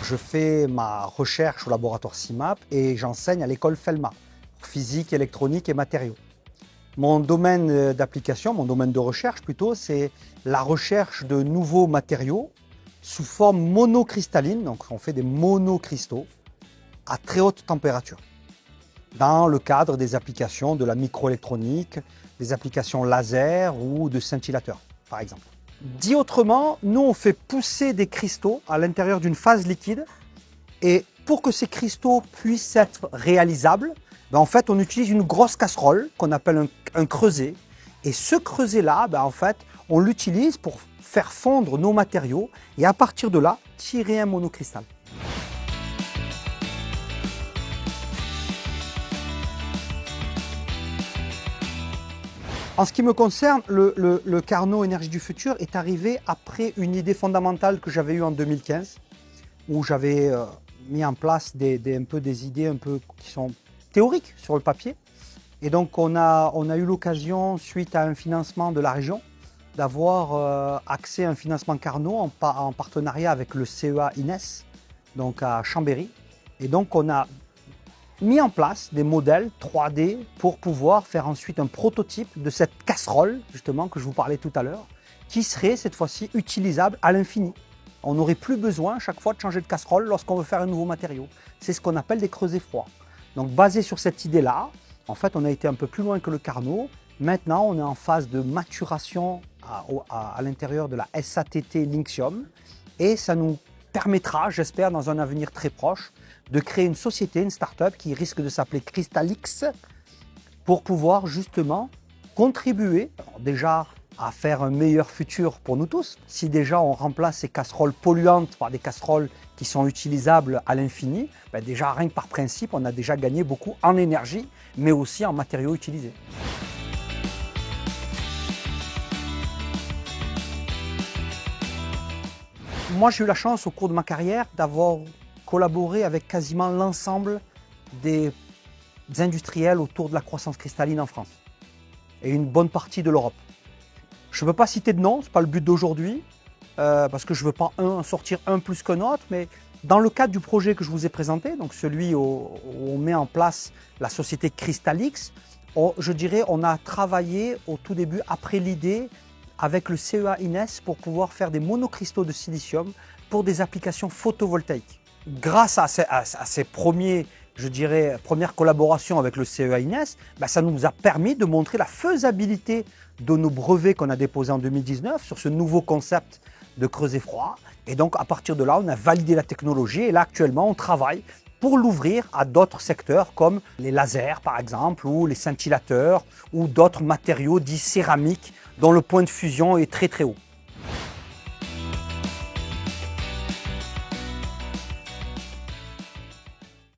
Je fais ma recherche au laboratoire CIMAP et j'enseigne à l'école FELMA, physique, électronique et matériaux. Mon domaine d'application, mon domaine de recherche plutôt, c'est la recherche de nouveaux matériaux sous forme monocristalline, donc on fait des monocristaux à très haute température, dans le cadre des applications de la microélectronique, des applications laser ou de scintillateurs, par exemple. Dit autrement, nous on fait pousser des cristaux à l'intérieur d'une phase liquide et pour que ces cristaux puissent être réalisables, en fait on utilise une grosse casserole qu'on appelle un creuset et ce creuset-là, en fait, on l'utilise pour faire fondre nos matériaux et à partir de là, tirer un monocristal. En ce qui me concerne, le Carnot Énergie du futur est arrivé après une idée fondamentale que j'avais eue en 2015, où j'avais mis en place des idées qui sont théoriques sur le papier. Et donc on a eu l'occasion, suite à un financement de la région, d'avoir accès à un financement Carnot en partenariat avec le CEA INES, donc à Chambéry. Et donc on a mis en place des modèles 3D pour pouvoir faire ensuite un prototype de cette casserole, justement, que je vous parlais tout à l'heure, qui serait cette fois-ci utilisable à l'infini. On n'aurait plus besoin chaque fois de changer de casserole lorsqu'on veut faire un nouveau matériau. C'est ce qu'on appelle des creusets froids. Donc basé sur cette idée-là, en fait on a été un peu plus loin que le Carnot. Maintenant on est en phase de maturation à l'intérieur de la SATT Lynxium et ça nous permettra, j'espère, dans un avenir très proche, de créer une société, une start-up qui risque de s'appeler Crystalix pour pouvoir justement contribuer déjà à faire un meilleur futur pour nous tous. Si déjà on remplace ces casseroles polluantes par des casseroles qui sont utilisables à l'infini, déjà rien que par principe, on a déjà gagné beaucoup en énergie, mais aussi en matériaux utilisés. Moi, j'ai eu la chance au cours de ma carrière d'avoir collaboré avec quasiment l'ensemble des industriels autour de la croissance cristalline en France et une bonne partie de l'Europe. Je ne veux pas citer de nom, ce n'est pas le but d'aujourd'hui, parce que je ne veux pas sortir un plus qu'un autre, mais dans le cadre du projet que je vous ai présenté, donc celui où on met en place la société Crystalix, je dirais on a travaillé au tout début, après l'idée, avec le CEA INES pour pouvoir faire des monocristaux de silicium pour des applications photovoltaïques. Grâce à ces premières collaborations avec le CEA INES, ça nous a permis de montrer la faisabilité de nos brevets qu'on a déposés en 2019 sur ce nouveau concept de creuset froid. Et donc à partir de là, on a validé la technologie et là actuellement, on travaille pour l'ouvrir à d'autres secteurs comme les lasers par exemple, ou les scintillateurs, ou d'autres matériaux dits céramiques dont le point de fusion est très très haut.